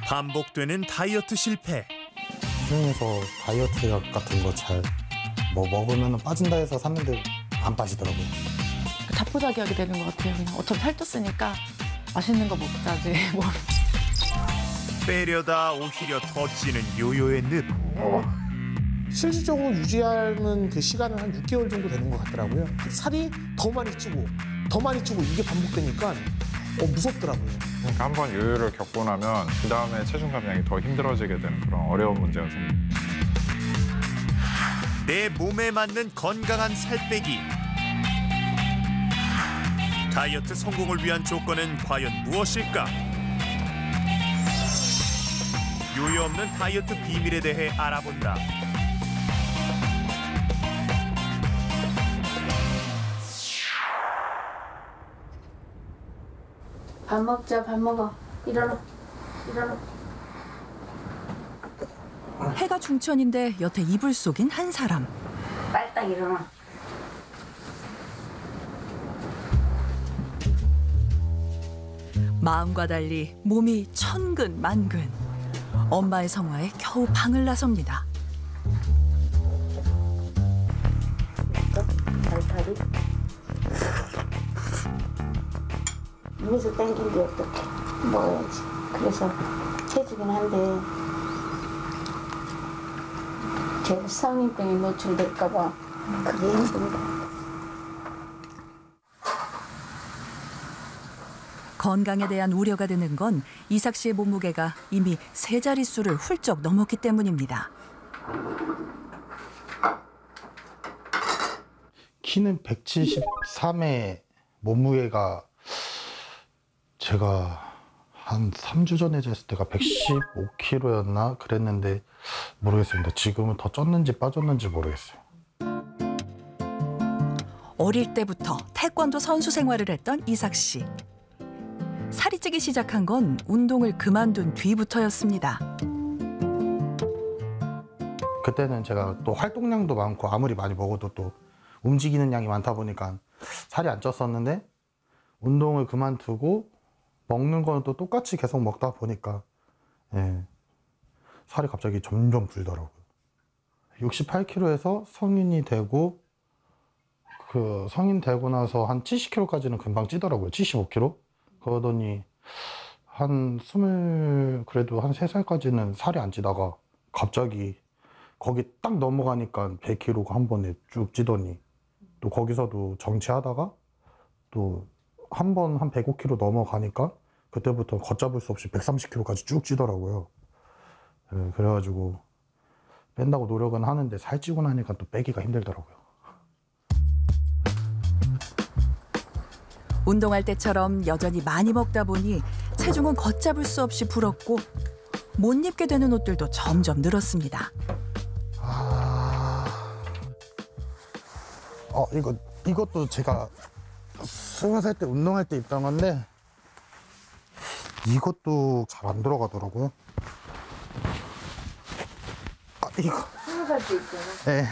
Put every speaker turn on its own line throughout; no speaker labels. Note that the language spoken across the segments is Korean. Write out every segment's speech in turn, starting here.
반복되는 다이어트 실패.
시중에서 다이어트 약 같은 거 잘 먹으면 빠진다 해서 샀는데 안 빠지더라고요.
자포자기하게 되는 것 같아요. 그냥 어차피 살쪘으니까 맛있는 거 먹자. 네. 뭐.
빼려다 오히려 더 찌는 요요의 늪.
실질적으로 유지하는 그 시간은 한 6개월 정도 되는 것 같더라고요. 살이 더 많이 찌고 이게 반복되니까 무섭더라고요.
그러니까 한번 요요를 겪고 나면 그 다음에 체중 감량이 더 힘들어지게 되는 그런 어려운 문제가 생깁니다.
내 몸에 맞는 건강한 살 빼기. 다이어트 성공을 위한 조건은 과연 무엇일까? 요요 없는 다이어트 비밀에 대해 알아본다.
밥 먹자, 밥 먹어. 일어나.
해가 중천인데 여태 이불 속인 한 사람.
빨딱 일어나.
마음과 달리 몸이 천근만근. 엄마의 성화에 겨우 방을 나섭니다.
발팔이. 위에서 당긴데 어떡해. 먹어야지. 그래서 체중은 한데 제가 성인병에 노출될까 봐 그게 힘듭니다.
건강에 대한 우려가 드는 건 이삭 씨의 몸무게가 이미 세 자릿수를 훌쩍 넘었기 때문입니다.
키는 173에 몸무게가 제가 한 3주 전에 쟀을 때가 115kg였나 그랬는데 모르겠습니다. 지금은 더 쪘는지 빠졌는지 모르겠어요.
어릴 때부터 태권도 선수 생활을 했던 이삭 씨. 살이 찌기 시작한 건 운동을 그만둔 뒤부터였습니다.
그때는 제가 또 활동량도 많고 아무리 많이 먹어도 또 움직이는 양이 많다 보니까 살이 안 쪘었는데 운동을 그만두고 먹는 거는 또 똑같이 계속 먹다 보니까 살이 갑자기 점점 불더라고요. 68kg에서 성인이 되고 그 성인 되고 나서 한 70kg까지는 금방 찌더라고요. 75kg. 그러더니 그래도 한 3살까지는 살이 안 찌다가 갑자기 거기 딱 넘어가니까 100kg가 한 번에 쭉 찌더니 또 거기서도 정체하다가 또 한 번 한 105kg 넘어가니까 그때부터 걷잡을 수 없이 130kg까지 쭉 찌더라고요. 그래가지고 뺀다고 노력은 하는데 살찌고 나니까 또 빼기가 힘들더라고요.
운동할 때처럼 여전히 많이 먹다 보니 체중은 걷잡을 수 없이 불었고 못 입게 되는 옷들도 점점 늘었습니다.
이것도 제가 20살 때 운동할 때 입던 건데 이것도 잘 안 들어가더라고요. 이거
20살 때 있잖아.
네.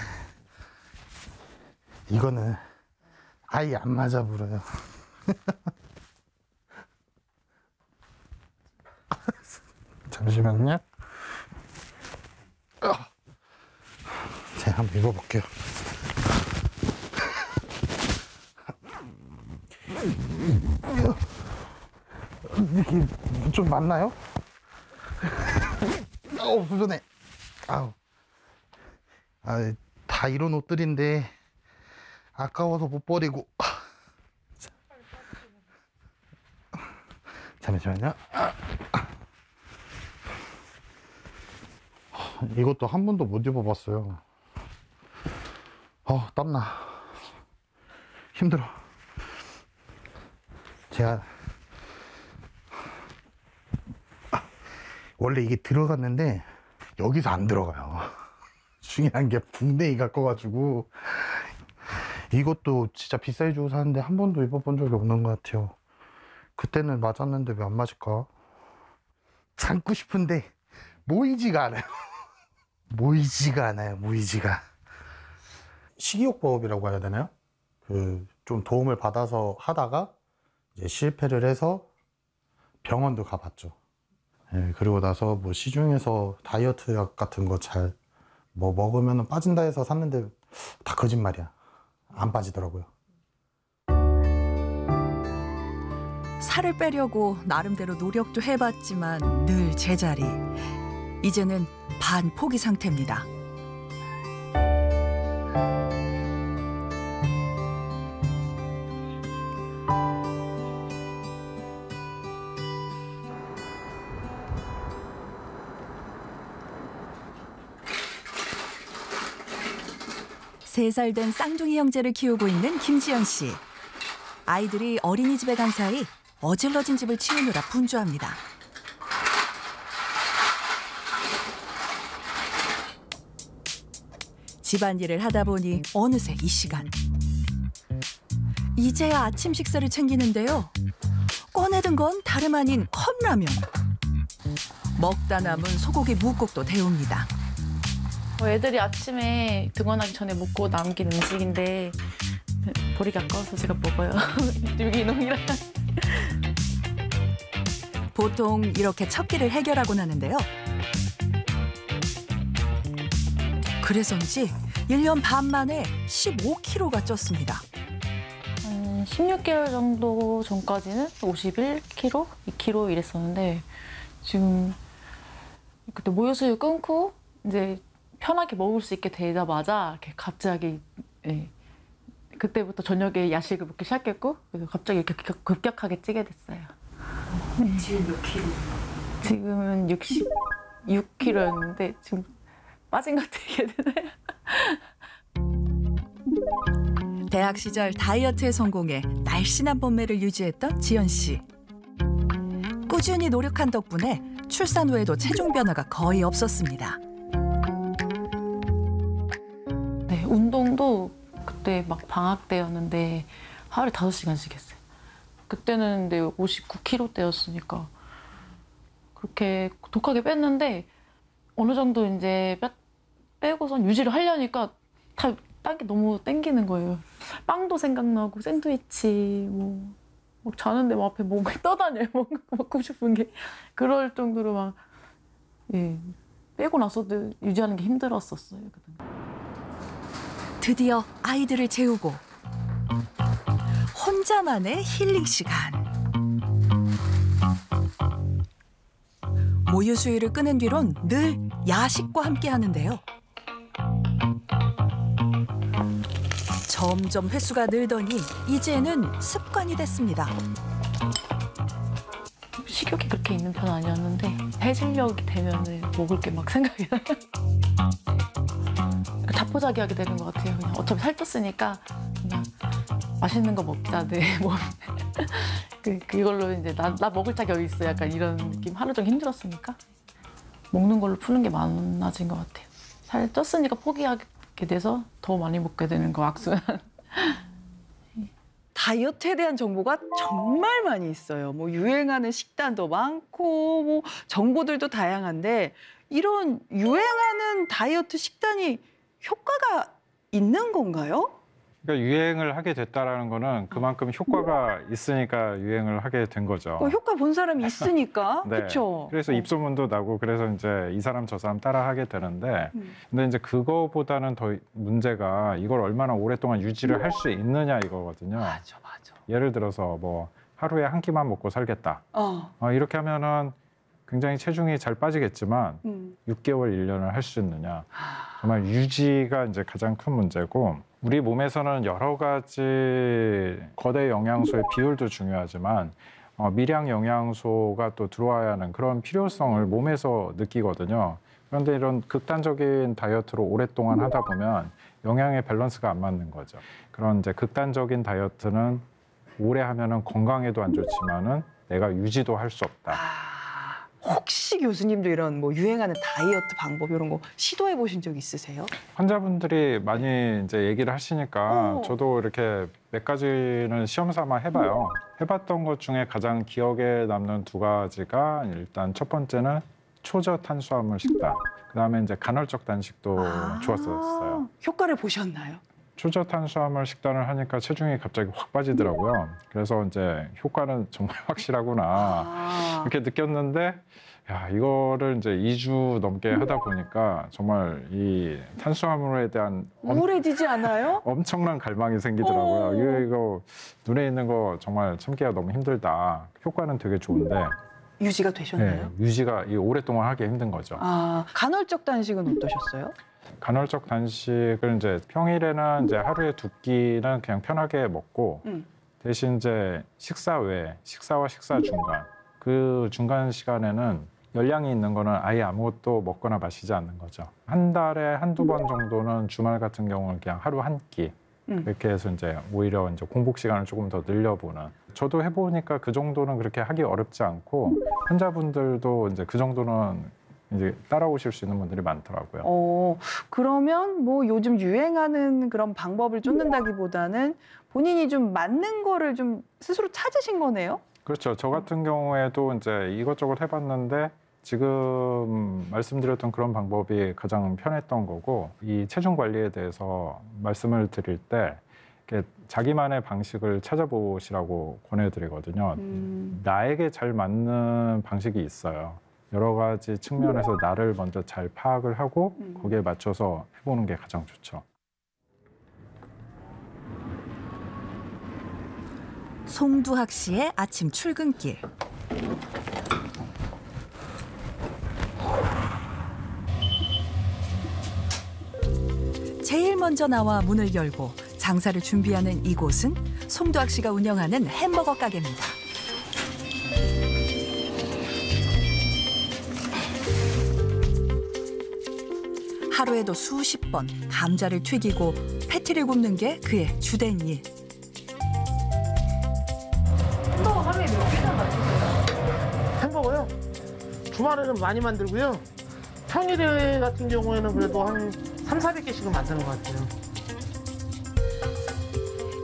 이거는 아예 안 맞아 불어요. 잠시만요. 제가 한번 입어볼게요. 이게 좀 맞나요? 불편해. 다 이런 옷들인데 아까워서 못 버리고. 잠시만요. 이것도 한 번도 못 입어봤어요. 땀나. 힘들어. 제가 원래 이게 들어갔는데 여기서 안 들어가요. 중요한 게 붕대기가 커가지고. 이것도 진짜 비싸게 주고 샀는데 한 번도 입어본 적이 없는 것 같아요. 그때는 맞았는데 왜 안 맞을까? 참고 싶은데 모이지가 않아요. 모이지가. 식이요법이라고 해야 되나요? 좀 도움을 받아서 하다가 이제 실패를 해서 병원도 가봤죠. 예, 그리고 나서 뭐 시중에서 다이어트 약 같은 거 잘 뭐 먹으면 빠진다 해서 샀는데 다 거짓말이야. 안 빠지더라고요.
살을 빼려고 나름대로 노력도 해봤지만 늘 제자리. 이제는 반포기 상태입니다. 세 살 된 쌍둥이 형제를 키우고 있는 김지연 씨. 아이들이 어린이집에 간 사이 어질러진 집을 치우느라 분주합니다. 집안일을 하다 보니 어느새 이 시간. 이제야 아침 식사를 챙기는데요. 꺼내든 건 다름 아닌 컵라면. 먹다 남은 소고기 뭇국도 데웁니다.
애들이 아침에 등원하기 전에 먹고 남긴 음식인데 버리기 아까워서 제가 먹어요. 유기농이라.
보통 이렇게 첫 끼를 해결하곤 하는데요. 그래서인지 1년 반 만에 15kg가 쪘습니다.
한 16개월 정도 전까지는 51kg, 2kg 이랬었는데 지금 그때 모유수유 끊고 이제 편하게 먹을 수 있게 되자마자 이렇게 갑자기 그때부터 저녁에 야식을 먹기 시작했고 그래서 갑자기 이렇게 급격하게 찌게 됐어요. 네.
지금 몇 킬로?
지금은 66kg였는데 지금 빠진 것 같아 이게 되나요?
대학 시절 다이어트에 성공해 날씬한 몸매를 유지했던 지연 씨. 꾸준히 노력한 덕분에 출산 후에도 체중 변화가 거의 없었습니다.
네, 운동도 그때 막 방학 때였는데 하루에 5시간씩 했어요. 그때는 근데 59kg대였으니까 그렇게 독하게 뺐는데 어느 정도 이제 빼고선 유지를 하려니까 다 딴 게 너무 땡기는 거예요. 빵도 생각나고 샌드위치 뭐 자는데 뭐 앞에 뭐 떠다녀요. 먹고 싶은 게 그럴 정도로 막 빼고 나서도 유지하는 게 힘들었었어요.
드디어 아이들을 재우고 혼자만의 힐링 시간. 모유 수유를 끊은 뒤론 늘 야식과 함께 하는데요. 점점 횟수가 늘더니 이제는 습관이 됐습니다.
식욕이 그렇게 있는 편은 아니었는데 해질녘이 되면은 먹을 게 막 생각이 나요. 자포자기하게 되는 것 같아요. 그냥 어차피 살쪘으니까 그냥 맛있는 거 먹자. 네, 뭐 그걸로 이제 나 먹을 자격이 있어. 약간 이런 느낌. 하루 종일 힘들었으니까 먹는 걸로 푸는 게 많아진 것 같아요. 살 쪘으니까 포기하게 돼서 더 많이 먹게 되는 거 악순환.
다이어트에 대한 정보가 정말 많이 있어요. 뭐 유행하는 식단도 많고 뭐 정보들도 다양한데 이런 유행하는 다이어트 식단이 효과가 있는 건가요?
그러니까 유행을 하게 됐다라는 거는 그만큼 효과가 있으니까 유행을 하게 된 거죠.
효과 본 사람이 있으니까
네.
그렇죠.
그래서 입소문도 나고 그래서 이제 이 사람 저 사람 따라 하게 되는데 근데 이제 그거보다는 더 문제가 이걸 얼마나 오랫동안 유지를 할 수 있느냐 이거거든요.
맞아.
예를 들어서 뭐 하루에 한 끼만 먹고 살겠다. 이렇게 하면은 굉장히 체중이 잘 빠지겠지만 6개월, 1년을 할 수 있느냐. 정말 유지가 이제 가장 큰 문제고 우리 몸에서는 여러 가지 거대 영양소의 비율도 중요하지만 미량 영양소가 또 들어와야 하는 그런 필요성을 몸에서 느끼거든요. 그런데 이런 극단적인 다이어트로 오랫동안 하다 보면 영양의 밸런스가 안 맞는 거죠. 그런 이제 극단적인 다이어트는 오래 하면은 건강에도 안 좋지만은 내가 유지도 할 수 없다.
혹시 교수님도 이런 뭐 유행하는 다이어트 방법 이런 거 시도해 보신 적 있으세요?
환자분들이 많이 이제 얘기를 하시니까 저도 이렇게 몇 가지는 시험 삼아 해봐요. 해봤던 것 중에 가장 기억에 남는 2가지가 일단 첫 번째는 초저탄수화물 식단. 그다음에 이제 간헐적 단식도 좋았었어요.
효과를 보셨나요?
초저탄수화물 식단을 하니까 체중이 갑자기 확 빠지더라고요. 그래서 이제 효과는 정말 확실하구나 이렇게 느꼈는데, 야, 이거를 이제 2주 넘게 하다 보니까 정말 이 탄수화물에 대한
우울해지지 않아요?
엄청난 갈망이 생기더라고요. 이거 눈에 있는 거 정말 참기가 너무 힘들다. 효과는 되게 좋은데
유지가 되셨나요?
유지가 오랫동안 하기 힘든 거죠.
간헐적 단식은 어떠셨어요?
간헐적 단식을 이제 평일에는 이제 하루에 2끼는 그냥 편하게 먹고 대신 이제 식사 외에 식사와 식사 중간 그 중간 시간에는 열량이 있는 거는 아예 아무것도 먹거나 마시지 않는 거죠. 한 달에 한두 번 정도는 주말 같은 경우는 그냥 하루 한 끼 그렇게 해서 이제 오히려 이제 공복 시간을 조금 더 늘려보는. 저도 해보니까 그 정도는 그렇게 하기 어렵지 않고 환자분들도 이제 그 정도는 이제 따라오실 수 있는 분들이 많더라고요.
그러면 뭐 요즘 유행하는 그런 방법을 쫓는다기보다는 본인이 좀 맞는 거를 좀 스스로 찾으신 거네요?
그렇죠. 저 같은 경우에도 이제 이것저것 해봤는데 지금 말씀드렸던 그런 방법이 가장 편했던 거고, 이 체중 관리에 대해서 말씀을 드릴 때 자기만의 방식을 찾아보시라고 권해드리거든요. 나에게 잘 맞는 방식이 있어요. 여러 가지 측면에서 나를 먼저 잘 파악을 하고 거기에 맞춰서 해보는 게 가장 좋죠.
송두학 씨의 아침 출근길. 제일 먼저 나와 문을 열고 장사를 준비하는 이곳은 송두학 씨가 운영하는 햄버거 가게입니다. 하루에도 수십 번 감자를 튀기고 패티를 굽는 게 그의 주된 일.
햄버거 하루에 몇 개나 만드세요? 햄버거요? 주말에는 많이 만들고요. 평일에 같은 경우에는 그래도 한 300~400개씩은 만드는 것 같아요.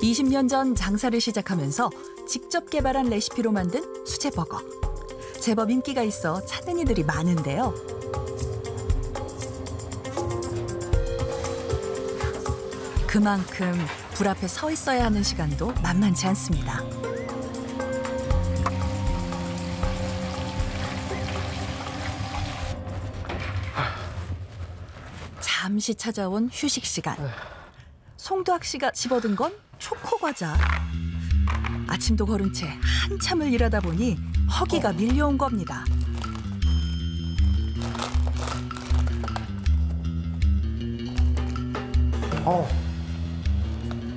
20년 전 장사를 시작하면서 직접 개발한 레시피로 만든 수제버거. 제법 인기가 있어 찾는 이들이 많은데요. 그만큼 불 앞에 서 있어야 하는 시간도 만만치 않습니다. 잠시 찾아온 휴식 시간. 송두학 씨가 집어든 건 초코 과자. 아침도 거른 채 한참을 일하다 보니 허기가 밀려온 겁니다.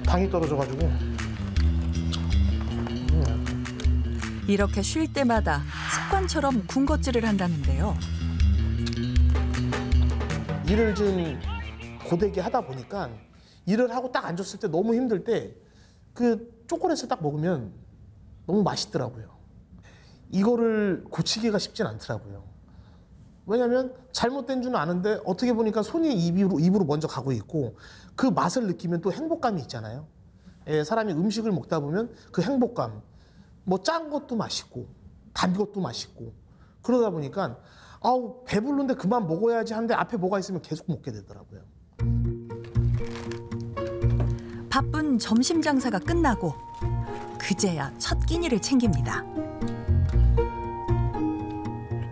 당이 떨어져가지고.
이렇게 쉴 때마다 습관처럼 군것질을 한다는데요.
일을 좀 고되게 하다 보니까 일을 하고 딱 앉았을 때 너무 힘들 때 그 초콜릿을 딱 먹으면 너무 맛있더라고요. 이거를 고치기가 쉽진 않더라고요. 왜냐하면 잘못된 줄은 아는데 어떻게 보니까 손이 입으로 먼저 가고 있고 그 맛을 느끼면 또 행복감이 있잖아요. 사람이 음식을 먹다 보면 그 행복감, 뭐 짠 것도 맛있고 단 것도 맛있고 그러다 보니까 아우 배불른데 그만 먹어야지 하는데 앞에 뭐가 있으면 계속 먹게 되더라고요.
바쁜 점심 장사가 끝나고 그제야 첫 끼니를 챙깁니다.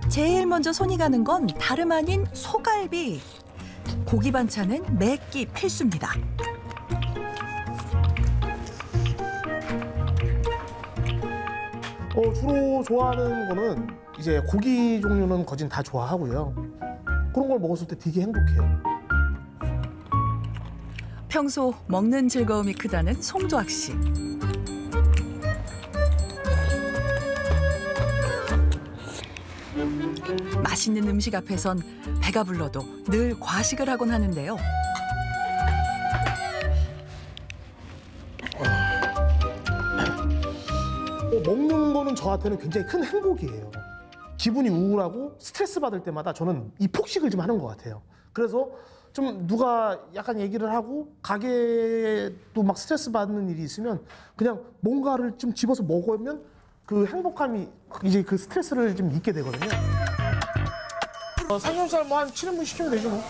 제일 먼저 손이 가는 건 다름 아닌 소갈비. 고기 반찬은 매 끼 필수입니다.
주로 좋아하는 거는 이제 고기 종류는 거진 다 좋아하고요. 그런 걸 먹었을 때 되게 행복해요.
평소 먹는 즐거움이 크다는 송두학 씨. 맛있는 음식 앞에선 배가 불러도 늘 과식을 하곤 하는데요.
먹는 거는 저한테는 굉장히 큰 행복이에요. 기분이 우울하고 스트레스 받을 때마다 저는 이 폭식을 좀 하는 것 같아요. 그래서 좀 누가 약간 얘기를 하고 가게도 막 스트레스 받는 일이 있으면 그냥 뭔가를 좀 집어서 먹으면 그 행복감이 이제 그 스트레스를 좀 잊게 되거든요. 삼겹살 뭐 한 7인분 시키면 되죠 뭐.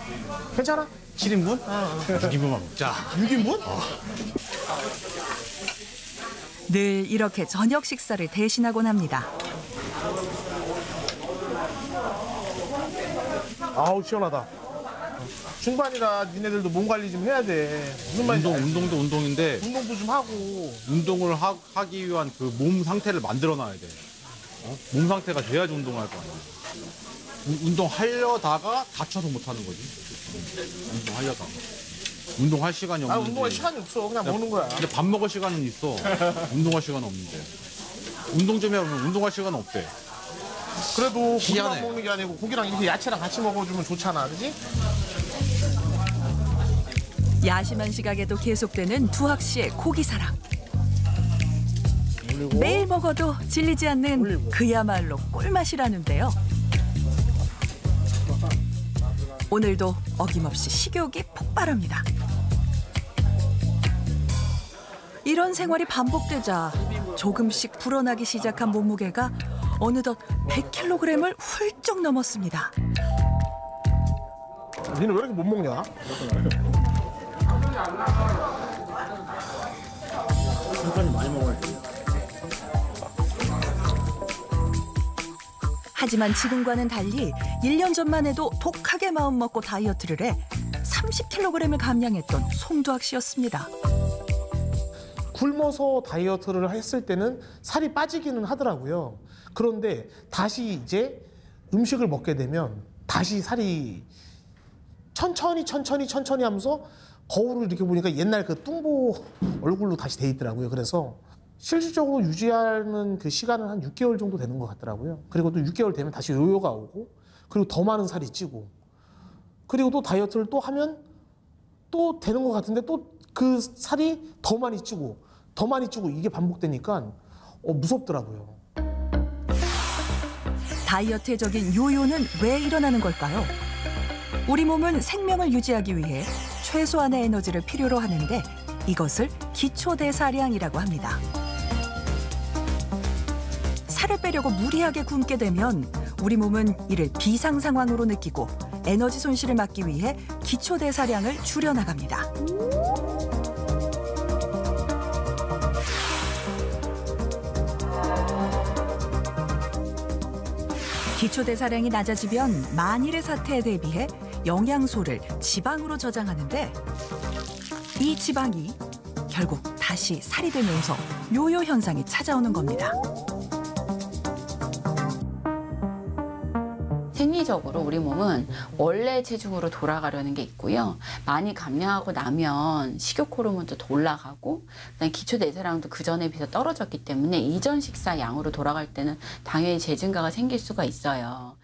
괜찮아? 7인분?
6인분만 먹자.
6인분?
늘 이렇게 저녁 식사를 대신하곤 합니다.
아우 시원하다. 중반이라 니네들도 몸 관리 좀 해야 돼. 무슨 말인지 알지?
운동도 운동인데
운동도 좀 하고.
운동을 하기 위한 그 몸 상태를 만들어놔야 돼. 몸 상태가 돼야지 운동할 거 아니야. 운동하려다가 다쳐서 못하는 거지. 운동하려다가. 운동할 시간이 없는데.
아 운동할 시간이 없어. 그냥 먹는 거야.
근데 밥 먹을 시간은 있어. 운동할 시간 없는데. 운동 좀 해보면 운동할 시간 없대.
그래도 고기만
희한해.
먹는 게 아니고 고기랑 이렇게 야채랑 같이 먹어주면 좋잖아, 그지?
야심한 시각에도 계속되는 두학 씨의 고기 사랑. 매일 먹어도 질리지 않는 그야말로 꿀맛이라는데요. 오늘도 어김없이 식욕이 폭발합니다. 이런 생활이 반복되자 조금씩 불어나기 시작한 몸무게가 어느덧 100kg을 훌쩍 넘었습니다.
니는 왜 이렇게 못 먹냐?
하지만 지금과는 달리 1년 전만 해도 독하게 마음먹고 다이어트를 해 30kg을 감량했던 송두학 씨였습니다.
굶어서 다이어트를 했을 때는 살이 빠지기는 하더라고요. 그런데 다시 이제 음식을 먹게 되면 다시 살이 천천히 하면서 거울을 이렇게 보니까 옛날 그 뚱보 얼굴로 다시 돼 있더라고요. 그래서 실질적으로 유지하는 그 시간은 한 6개월 정도 되는 것 같더라고요. 그리고 또 6개월 되면 다시 요요가 오고, 그리고 더 많은 살이 찌고, 그리고 또 다이어트를 또 하면 또 되는 것 같은데 또 그 살이 더 많이 찌고 이게 반복되니까 무섭더라고요.
다이어트의 적인 요요는 왜 일어나는 걸까요? 우리 몸은 생명을 유지하기 위해 최소한의 에너지를 필요로 하는데 이것을 기초대사량이라고 합니다. 살을 빼려고 무리하게 굶게 되면 우리 몸은 이를 비상 상황으로 느끼고 에너지 손실을 막기 위해 기초대사량을 줄여나갑니다. 기초대사량이 낮아지면 만일의 사태에 대비해 영양소를 지방으로 저장하는데 이 지방이 결국 다시 살이 되면서 요요 현상이 찾아오는 겁니다.
생리적으로 우리 몸은 원래 체중으로 돌아가려는 게 있고요. 많이 감량하고 나면 식욕 호르몬도 더 올라가고 그다음에 기초대사량도 그전에 비해서 떨어졌기 때문에 이전 식사 양으로 돌아갈 때는 당연히 재증가가 생길 수가 있어요.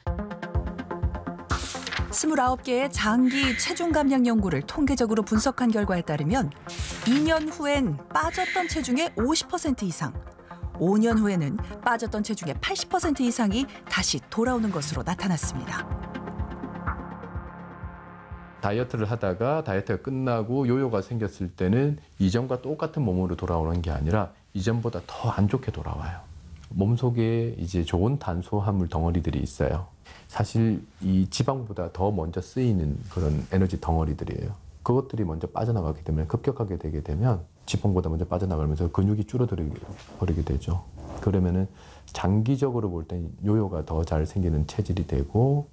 29개의 장기 체중 감량 연구를 통계적으로 분석한 결과에 따르면 2년 후엔 빠졌던 체중의 50% 이상, 5년 후에는 빠졌던 체중의 80% 이상이 다시 돌아오는 것으로 나타났습니다.
다이어트를 하다가 다이어트가 끝나고 요요가 생겼을 때는 이전과 똑같은 몸으로 돌아오는 게 아니라 이전보다 더 안 좋게 돌아와요. 몸속에 이제 좋은 탄수화물 덩어리들이 있어요. 사실 이 지방보다 더 먼저 쓰이는 그런 에너지 덩어리들이에요. 그것들이 먼저 빠져나가기 때문에 급격하게 되게 되면 지방보다 먼저 빠져나가면서 근육이 줄어들게 되죠. 그러면은 장기적으로 볼 때 요요가 더 잘 생기는 체질이 되고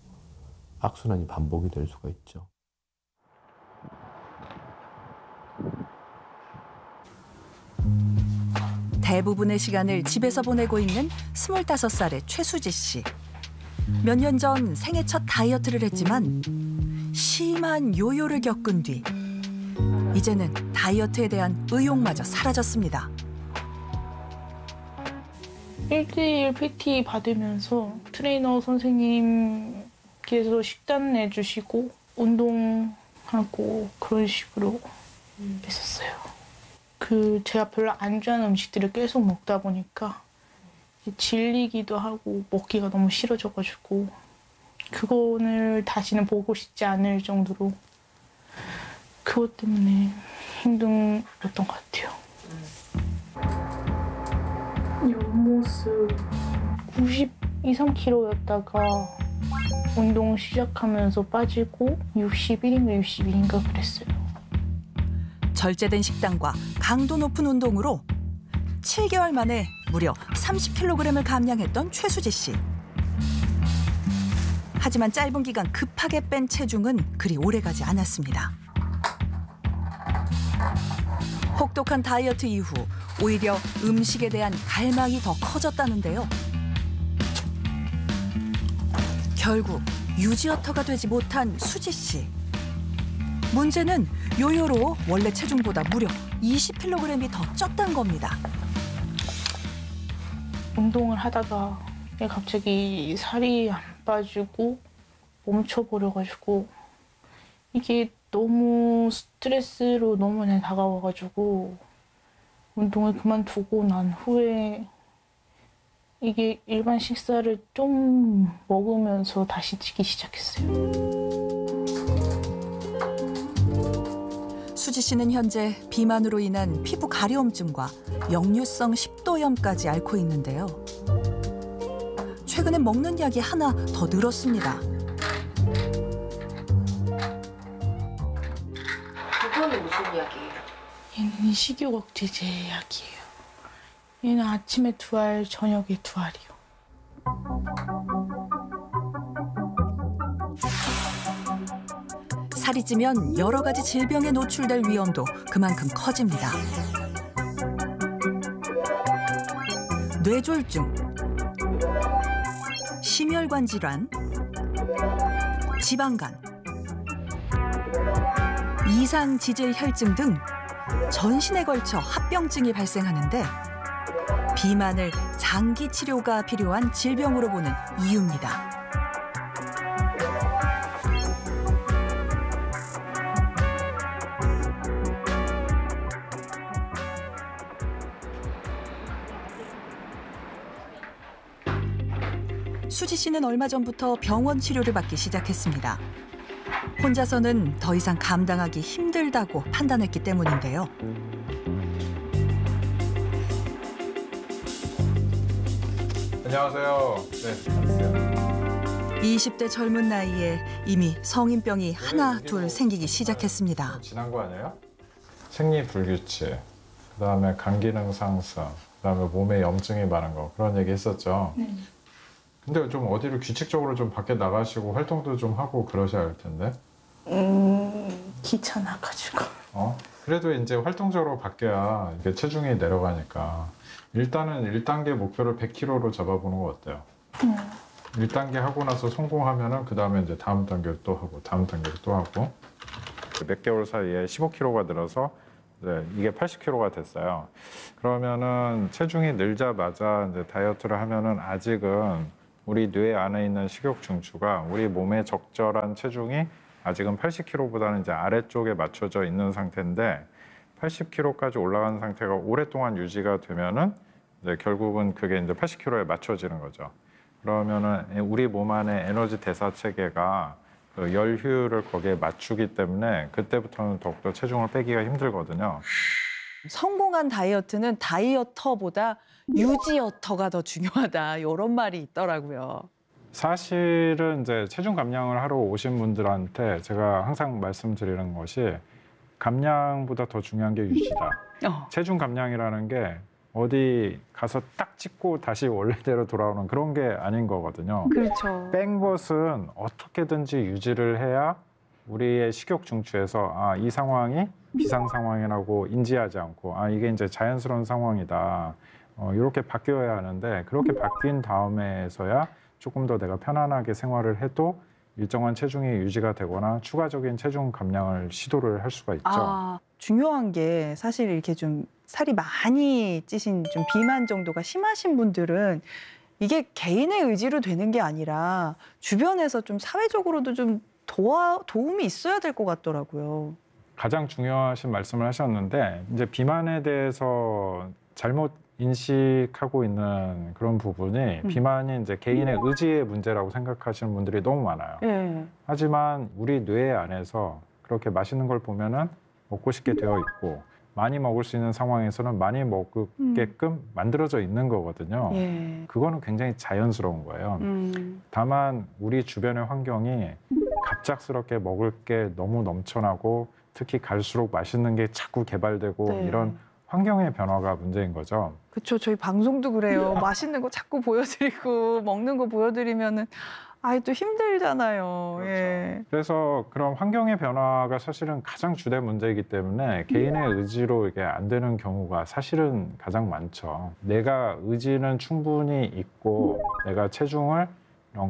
악순환이 반복이 될 수가 있죠.
대부분의 시간을 집에서 보내고 있는 25살의 최수지 씨. 몇 년 전 생애 첫 다이어트를 했지만 심한 요요를 겪은 뒤 이제는 다이어트에 대한 의욕마저 사라졌습니다.
1대1 PT 받으면서 트레이너 선생님께서 식단 내주시고 운동하고 그런 식으로 했었어요. 제가 별로 안 좋아하는 음식들을 계속 먹다 보니까 질리기도 하고 먹기가 너무 싫어져가지고 그거를 다시는 보고 싶지 않을 정도로 그것 때문에 힘들었던 것 같아요. 옆모습 92, 3kg였다가
운동 시작하면서 빠지고 61인가 62인가 그랬어요.
절제된 식단과 강도 높은 운동으로 7개월 만에 무려 30kg을 감량했던 최수지 씨. 하지만 짧은 기간 급하게 뺀 체중은 그리 오래가지 않았습니다. 혹독한 다이어트 이후 오히려 음식에 대한 갈망이 더 커졌다는데요. 결국 유지어터가 되지 못한 수지 씨. 문제는 요요로 원래 체중보다 무려 20kg이 더 쪘다는 겁니다.
운동을 하다가 갑자기 살이 안 빠지고 멈춰버려가지고 이게 너무 스트레스로 너무 많이 다가와가지고 운동을 그만두고 난 후에 이게 일반 식사를 좀 먹으면서 다시 찌기 시작했어요.
수지 씨는 현재 비만으로 인한 피부 가려움증과 역류성 식도염까지 앓고 있는데요. 최근에 먹는 약이 하나 더 늘었습니다.
그거는 무슨 약이에요?
얘는 식욕억제제 약이에요. 얘는 아침에 2알, 저녁에 2알이요.
살이 찌면 여러 가지 질병에 노출될 위험도 그만큼 커집니다. 뇌졸중, 심혈관 질환, 지방간, 이상지질 혈증 등 전신에 걸쳐 합병증이 발생하는데 비만을 장기 치료가 필요한 질병으로 보는 이유입니다. 수지 씨는 얼마 전부터 병원 치료를 받기 시작했습니다. 혼자서는 더 이상 감당하기 힘들다고 판단했기 때문인데요.
안녕하세요. 네, 안녕하세요.
20대 젊은 나이에 이미 성인병이 하나 둘 생기기 시작했습니다.
지난 거 아니에요? 생리 불규칙, 그다음에 간 기능 상승, 그다음에 몸에 염증이 많은 거 그런 얘기 했었죠.
네.
근데 좀 어디를 규칙적으로 좀 밖에 나가시고 활동도 좀 하고 그러셔야 할 텐데.
귀찮아가지고.
그래도 이제 활동적으로 바뀌어야 이게 체중이 내려가니까. 일단은 1단계 목표를 100kg로 잡아보는 거 어때요? 1단계 하고 나서 성공하면은 그 다음에 이제 다음 단계를 또 하고 다음 단계를 또 하고 몇 개월 사이에 15kg가 늘어서 이게 80kg가 됐어요. 그러면은 체중이 늘자마자 이제 다이어트를 하면은 아직은 우리 뇌 안에 있는 식욕 중추가 우리 몸에 적절한 체중이 아직은 80kg보다는 이제 아래쪽에 맞춰져 있는 상태인데 80kg까지 올라간 상태가 오랫동안 유지가 되면은 이제 결국은 그게 이제 80kg에 맞춰지는 거죠. 그러면은 우리 몸 안에 에너지 대사 체계가 그 열효율을 거기에 맞추기 때문에 그때부터는 더욱더 체중을 빼기가 힘들거든요.
성공한 다이어트는 다이어터보다 유지어터가 더 중요하다. 이런 말이 있더라고요.
사실은 이제 체중 감량을 하러 오신 분들한테 제가 항상 말씀드리는 것이 감량보다 더 중요한 게 유지다. 체중 감량이라는 게 어디 가서 딱 찍고 다시 원래대로 돌아오는 그런 게 아닌 거거든요.
그렇죠.
뺀 것은 어떻게든지 유지를 해야 우리의 식욕 중추에서 이 상황이 비상 상황이라고 인지하지 않고 이게 이제 자연스러운 상황이다. 이렇게 바뀌어야 하는데 그렇게 바뀐 다음에서야 조금 더 내가 편안하게 생활을 해도 일정한 체중이 유지가 되거나 추가적인 체중 감량을 시도를 할 수가 있죠.
중요한 게 사실 이렇게 좀 살이 많이 찌신 좀 비만 정도가 심하신 분들은 이게 개인의 의지로 되는 게 아니라 주변에서 좀 사회적으로도 좀 도움이 있어야 될 것 같더라고요.
가장 중요하신 말씀을 하셨는데 이제 비만에 대해서 잘못 인식하고 있는 그런 부분이 비만이 이제 개인의 의지의 문제라고 생각하시는 분들이 너무 많아요. 하지만 우리 뇌 안에서 그렇게 맛있는 걸 보면은 먹고 싶게 되어 있고 많이 먹을 수 있는 상황에서는 많이 먹게끔 만들어져 있는 거거든요. 그거는 굉장히 자연스러운 거예요. 다만 우리 주변의 환경이 갑작스럽게 먹을 게 너무 넘쳐나고 특히 갈수록 맛있는 게 자꾸 개발되고
네.
이런 환경의 변화가 문제인 거죠.
그렇죠. 저희 방송도 그래요. 맛있는 거 자꾸 보여드리고 먹는 거 보여드리면은 아이 또 힘들잖아요.
그렇죠.
예.
그래서 그런 환경의 변화가 사실은 가장 주된 문제이기 때문에 개인의 의지로 이게 안 되는 경우가 사실은 가장 많죠. 내가 의지는 충분히 있고 내가 체중을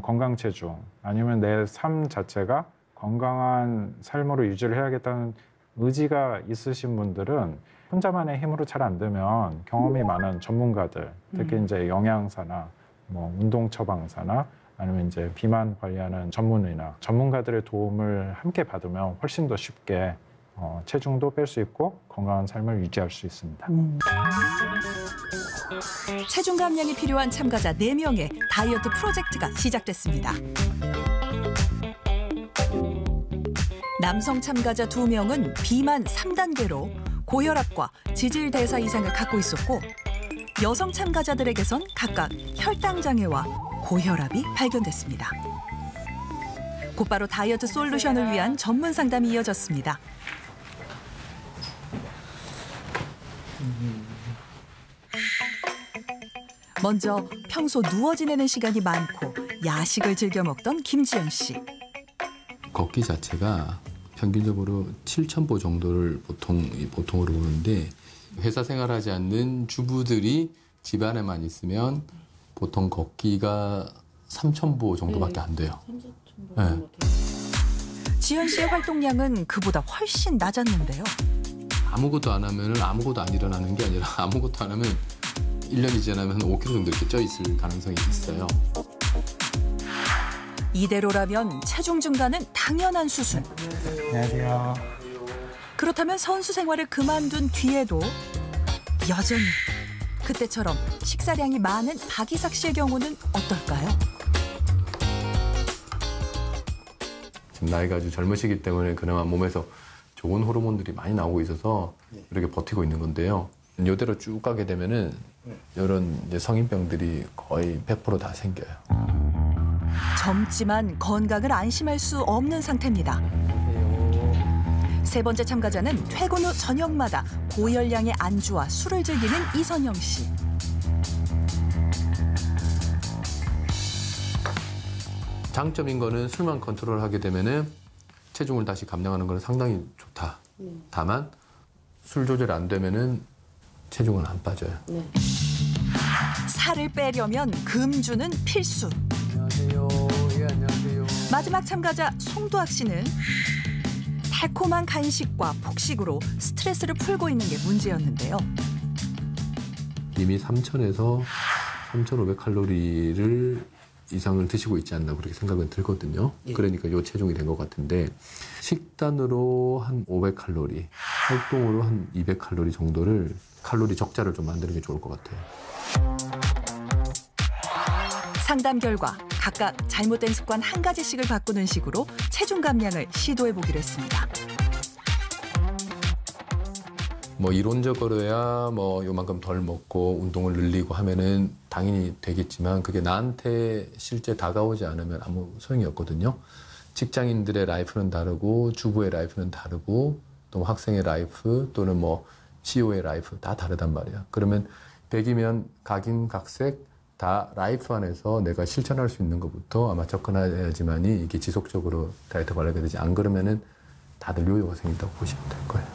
건강 체중 아니면 내 삶 자체가 건강한 삶으로 유지를 해야겠다는 의지가 있으신 분들은 혼자만의 힘으로 잘 안 되면 경험이 많은 전문가들, 특히 이제 영양사나 뭐 운동 처방사나 아니면 이제 비만 관리하는 전문의나 전문가들의 도움을 함께 받으면 훨씬 더 쉽게 체중도 뺄 수 있고 건강한 삶을 유지할 수 있습니다.
체중 감량이 필요한 참가자 4명의 다이어트 프로젝트가 시작됐습니다. 남성 참가자 2명은 비만 3단계로 고혈압과 지질대사 이상을 갖고 있었고 여성 참가자들에게선 각각 혈당장애와 고혈압이 발견됐습니다. 곧바로 다이어트 솔루션을 위한 전문 상담이 이어졌습니다. 먼저 평소 누워 지내는 시간이 많고 야식을 즐겨 먹던 김지연 씨.
걷기 자체가 평균적으로 7,000보 정도를 보통으로 보는데 회사 생활하지 않는 주부들이 집 안에만 있으면 보통 걷기가 3,000보 정도밖에 안 돼요. 네.
지연 씨의 활동량은 그보다 훨씬 낮았는데요.
아무것도 안 하면 아무것도 안 일어나는 게 아니라 아무것도 안 하면 1년이 지나면 한 5kg 정도 이렇게 쪄 있을 가능성이 있어요.
이대로라면 체중 증가는 당연한 수순.
안녕하세요.
그렇다면 선수 생활을 그만둔 뒤에도 여전히 그때처럼 식사량이 많은 박이삭 씨의 경우는 어떨까요?
지금 나이가 아주 젊으시기 때문에 그나마 몸에서 좋은 호르몬들이 많이 나오고 있어서 이렇게 버티고 있는 건데요. 이대로 쭉 가게 되면은 이런 이제 성인병들이 거의 100% 다 생겨요.
젊지만 건강을 안심할 수 없는 상태입니다. 세 번째 참가자는 퇴근 후 저녁마다 고열량의 안주와 술을 즐기는 이선영 씨.
장점인 거는 술만 컨트롤하게 되면은 체중을 다시 감량하는 거는 상당히 좋다. 다만 술 조절 안 되면은 체중은 안 빠져요.
살을 빼려면 금주는 필수.
안녕하세요. 예, 안녕하세요.
마지막 참가자 송도학 씨는 달콤한 간식과 폭식으로 스트레스를 풀고 있는 게 문제였는데요.
이미 3,000에서 3,500칼로리를 이상을 드시고 있지 않나 그렇게 생각은 들거든요. 그러니까 이 체중이 된 것 같은데 식단으로 한 500칼로리, 활동으로 한 200칼로리 정도를 칼로리 적자를 좀 만드는 게 좋을 것 같아요.
상담 결과 각각 잘못된 습관 한 가지씩을 바꾸는 식으로 체중 감량을 시도해 보기로 했습니다.
뭐 이론적으로야 뭐 요만큼 덜 먹고 운동을 늘리고 하면은 당연히 되겠지만 그게 나한테 실제 다가오지 않으면 아무 소용이 없거든요. 직장인들의 라이프는 다르고 주부의 라이프는 다르고 또 학생의 라이프 또는 뭐 CEO의 라이프 다 다르단 말이야. 그러면 100이면 각인각색 다 라이프 안에서 내가 실천할 수 있는 것부터 아마 접근해야지만이 이게 지속적으로 다이어트 관리가 되지. 안 그러면은 다들 요요가 생긴다고 보시면 될 거예요.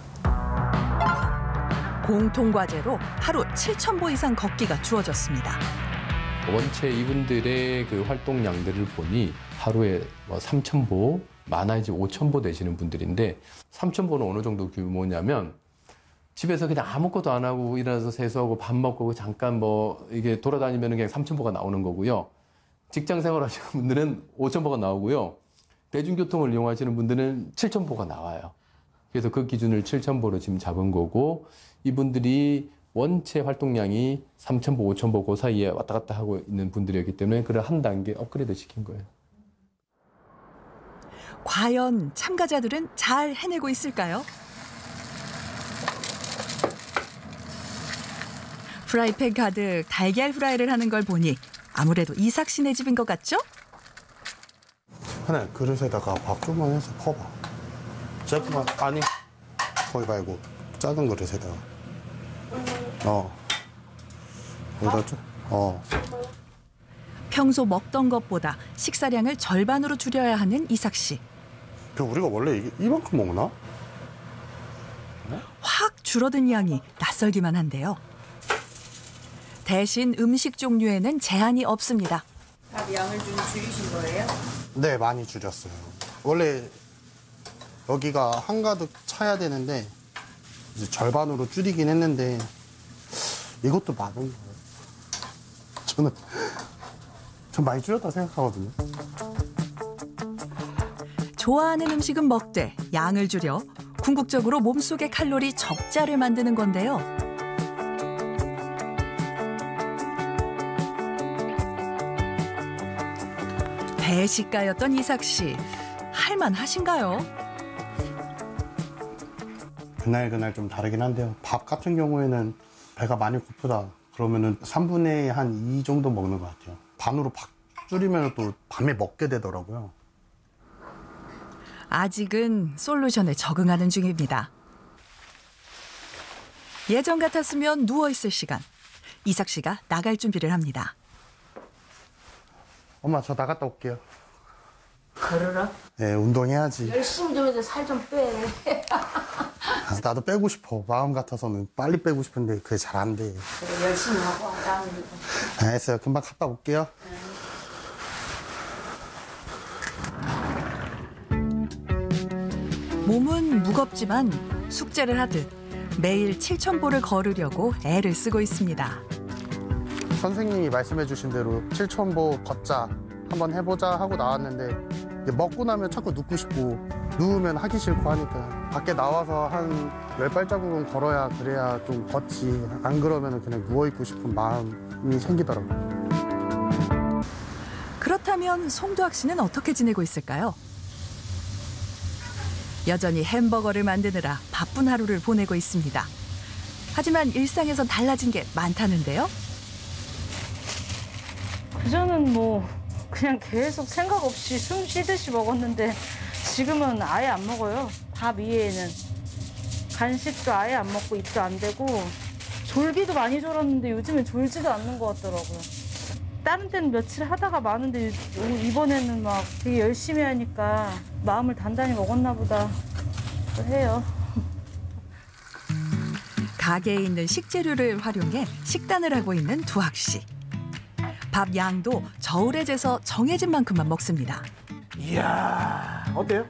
공통과제로 하루 7,000보 이상 걷기가 주어졌습니다.
원체 이분들의 그 활동량들을 보니 하루에 뭐 3,000보, 많아야지 5,000보 되시는 분들인데 3,000보는 어느 정도 규모냐면 집에서 그냥 아무것도 안 하고 일어나서 세수하고 밥 먹고 잠깐 뭐 이게 돌아다니면 그냥 3,000보가 나오는 거고요. 직장 생활 하시는 분들은 5,000보가 나오고요. 대중교통을 이용하시는 분들은 7,000보가 나와요. 그래서 그 기준을 7,000보로 지금 잡은 거고 이분들이 원체 활동량이 3,000보, 5,000보 그 사이에 왔다 갔다 하고 있는 분들이었기 때문에 그걸 한 단계 업그레이드 시킨 거예요.
과연 참가자들은 잘 해내고 있을까요? 프라이팬 가득 달걀 후라이를 하는 걸 보니 아무래도 이삭 씨네 집인 것 같죠?
그래, 그릇에다가 밥 좀만 해서 퍼봐. 조금만, 아니, 거기 말고 작은 그릇에다가. 여기다 좀,
평소 먹던 것보다 식사량을 절반으로 줄여야 하는 이삭 씨.
우리가 원래 이만큼 먹나?
확 줄어든 양이 낯설기만 한데요. 대신 음식 종류에는 제한이 없습니다.
밥 양을 좀 줄이신 거예요?
네, 많이 줄였어요. 원래 여기가 한가득 차야 되는데 이제 절반으로 줄이긴 했는데 이것도 많은 거예요. 전 많이 줄였다 생각하거든요.
좋아하는 음식은 먹되 양을 줄여 궁극적으로 몸속의 칼로리 적자를 만드는 건데요. 대식가였던 이삭 씨, 할만하신가요?
그날 좀 다르긴 한데요. 밥 같은 경우에는 배가 많이 고프다 그러면은 3분의 한 2 정도 먹는 것 같아요. 반으로 팍 줄이면 또 밤에 먹게 되더라고요.
아직은 솔루션에 적응하는 중입니다. 예전 같았으면 누워있을 시간. 이삭 씨가 나갈 준비를 합니다.
엄마, 저 나갔다 올게요.
걸으러?
네, 운동해야지.
열심히 좀 해서 살 좀 빼.
나도 빼고 싶어. 마음 같아서는 빨리 빼고 싶은데 그게 잘 안 돼.
그래, 열심히 하고 하자.
알겠어요. 금방 갔다 올게요.
몸은 무겁지만 숙제를 하듯 매일 7,000보를 걸으려고 애를 쓰고 있습니다.
선생님이 말씀해 주신 대로 7,000보 걷자, 한번 해보자 하고 나왔는데 이제 먹고 나면 자꾸 눕고 싶고 누우면 하기 싫고 하니까 밖에 나와서 한 10발자국은 걸어야 그래야 좀 걷지. 안 그러면 그냥 누워있고 싶은 마음이 생기더라고요.
그렇다면 송도학 씨는 어떻게 지내고 있을까요? 여전히 햄버거를 만드느라 바쁜 하루를 보내고 있습니다. 하지만 일상에선 달라진 게 많다는데요.
그전은 뭐 그냥 계속 생각 없이 숨 쉬듯이 먹었는데 지금은 아예 안 먹어요. 밥 이외에는. 간식도 아예 안 먹고 입도 안 대고 졸기도 많이 졸았는데 요즘엔 졸지도 않는 것 같더라고요. 다른 때는 며칠 하다가 마는데 이번에는 막 되게 열심히 하니까 마음을 단단히 먹었나 보다 해요.
가게에 있는 식재료를 활용해 식단을 하고 있는 두학 씨. 밥 양도 저울에 재서 정해진 만큼만 먹습니다.
이야, 어때요?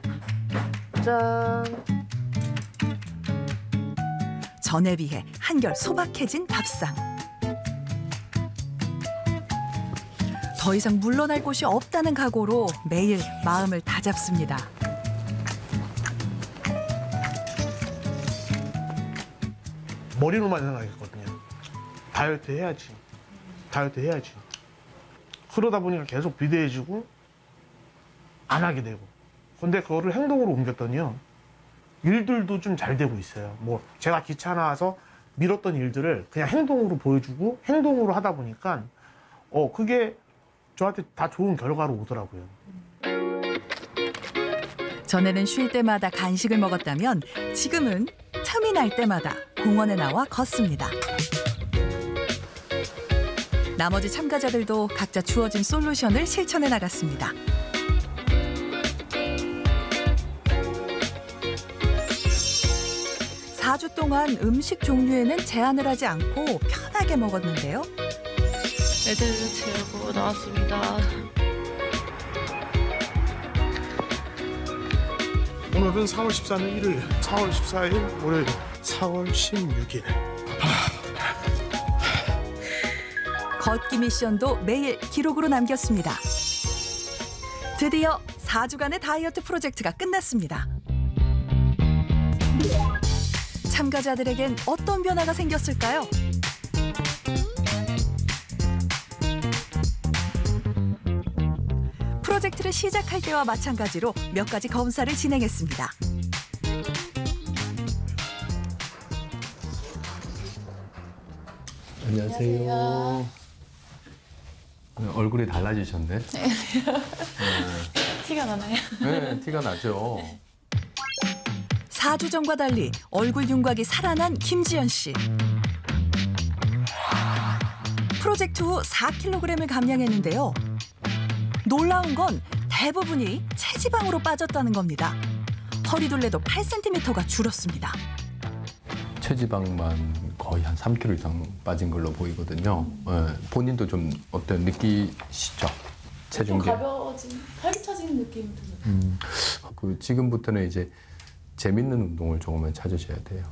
짠.
전에 비해 한결 소박해진 밥상. 더 이상 물러날 곳이 없다는 각오로 매일 마음을 다잡습니다.
머리로만 생각했거든요. 다이어트 해야지. 다이어트 해야지. 그러다 보니까 계속 비대해지고 안 하게 되고. 근데 그거를 행동으로 옮겼더니요. 일들도 좀 잘 되고 있어요. 뭐 제가 귀찮아서 미뤘던 일들을 그냥 행동으로 보여주고 행동으로 하다 보니까 그게 저한테 다 좋은 결과로 오더라고요.
전에는 쉴 때마다 간식을 먹었다면 지금은 틈이 날 때마다 공원에 나와 걷습니다. 나머지 참가자들도 각자 주어진 솔루션을 실천해 나갔습니다. 사 주 동안 음식 종류에는 제한을 하지 않고 편하게 먹었는데요.
애들 재우고 나왔습니다.
오늘은 4월 14일 일요일, 4월 14일 월요일, 4월 16일.
걷기 미션도 매일 기록으로 남겼습니다. 드디어 4주간의 다이어트 프로젝트가 끝났습니다. 참가자들에겐 어떤 변화가 생겼을까요? 프로젝트를 시작할 때와 마찬가지로 몇 가지 검사를 진행했습니다.
안녕하세요. 얼굴이 달라지셨네.
티가 티가 나네.
네, 티가 나죠.
4주 전과 달리 얼굴 윤곽이 살아난 김지연 씨. 프로젝트 후 4kg을 감량했는데요. 놀라운 건 대부분이 체지방으로 빠졌다는 겁니다. 허리둘레도 8cm가 줄었습니다.
체지방만 거의 한 3kg 이상 빠진 걸로 보이거든요. 네, 본인도 좀 어떤 느끼시죠? 체중계.
좀 가벼워진, 활기차진 느낌이 드네요.
그 지금부터는 이제 재밌는 운동을 조금만 찾으셔야 돼요.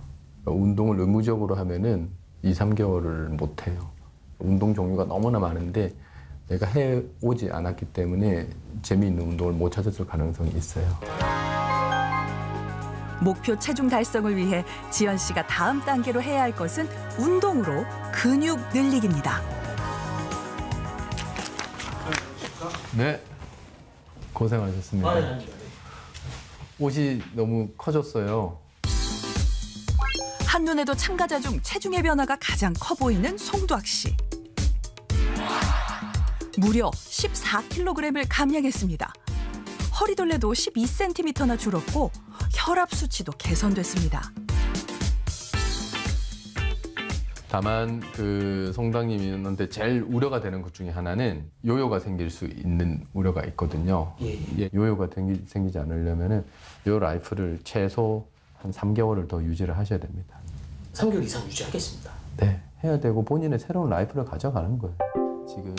그러니까 운동을 의무적으로 하면은 2, 3개월을 못 해요. 운동 종류가 너무나 많은데 내가 해오지 않았기 때문에 재미있는 운동을 못 찾았을 가능성이 있어요.
목표 체중 달성을 위해 지연 씨가 다음 단계로 해야 할 것은 운동으로 근육 늘리기입니다.
네, 고생하셨습니다. 옷이 너무 커졌어요.
한눈에도 참가자 중 체중의 변화가 가장 커 보이는 송두학 씨. 무려 14kg을 감량했습니다. 허리둘레도 12cm나 줄었고 혈압 수치도 개선됐습니다.
다만 그 송당님한테 제일 우려가 되는 것 중에 하나는 요요가 생길 수 있는 우려가 있거든요. 예. 요요가 생기지 않으려면은 요 라이프를 최소 한 3개월을 더 유지를 하셔야 됩니다.
3개월 이상 유지하겠습니다.
네, 해야 되고 본인의 새로운 라이프를 가져가는 거예요. 지금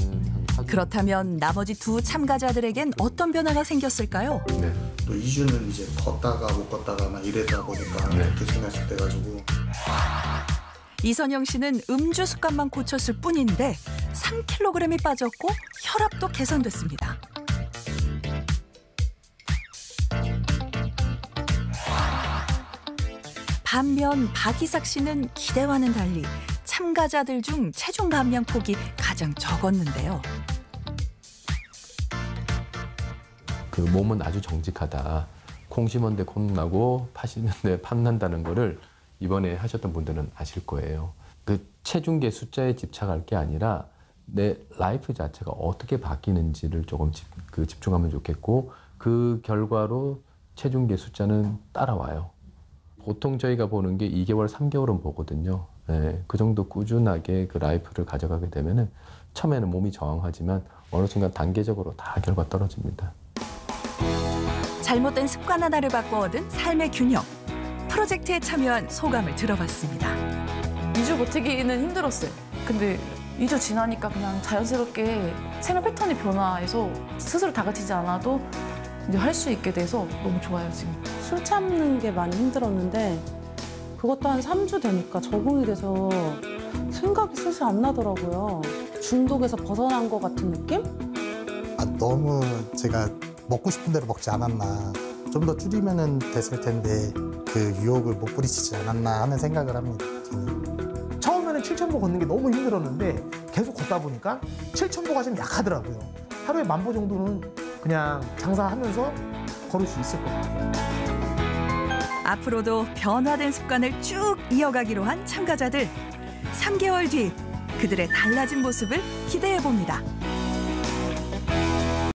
그렇다면 나머지 두 참가자들에겐 어떤 변화가 생겼을까요?
네.
또 2주는 이제 걷다가 못 걷다가 막 이러다 보니까 들쑥날쑥 돼가지고.
이선영 씨는 음주 습관만 고쳤을 뿐인데 3kg이 빠졌고 혈압도 개선됐습니다. 반면 박이삭 씨는 기대와는 달리 참가자들 중 체중 감량 폭이 가장 적었는데요.
그 몸은 아주 정직하다. 콩 심은 데 콩 나고 팥 심은 데 팥 난다는 거를 이번에 하셨던 분들은 아실 거예요. 그 체중계 숫자에 집착할 게 아니라 내 라이프 자체가 어떻게 바뀌는지를 조금 집중하면 좋겠고 그 결과로 체중계 숫자는 따라와요. 보통 저희가 보는 게 2개월, 3개월은 보거든요. 네, 그 정도 꾸준하게 그 라이프를 가져가게 되면은 처음에는 몸이 저항하지만 어느 순간 단계적으로 다 결과 떨어집니다.
잘못된 습관 하나를 바꿔 얻은 삶의 균형. 프로젝트에 참여한 소감을 들어봤습니다.
2주 버티기는 힘들었어요. 근데 2주 지나니까 그냥 자연스럽게 생활 패턴이 변화해서 스스로 다그치지 않아도 이제 할 수 있게 돼서 너무 좋아요, 지금.
술 참는 게 많이 힘들었는데 그것도 한 3주 되니까 적응이 돼서 생각이 슬슬 안 나더라고요. 중독에서 벗어난 것 같은 느낌?
너무 제가 먹고 싶은 대로 먹지 않았나. 좀 더 줄이면 됐을 텐데 그 유혹을 못 부리치지 않았나 하는 생각을 합니다. 저는.
처음에는 7,000보 걷는 게 너무 힘들었는데 계속 걷다 보니까 7,000보가 좀 약하더라고요. 하루에 10,000보 정도는 그냥 장사하면서 걸을 수 있을 것 같아요.
앞으로도 변화된 습관을 쭉 이어가기로 한 참가자들. 3개월 뒤 그들의 달라진 모습을 기대해 봅니다.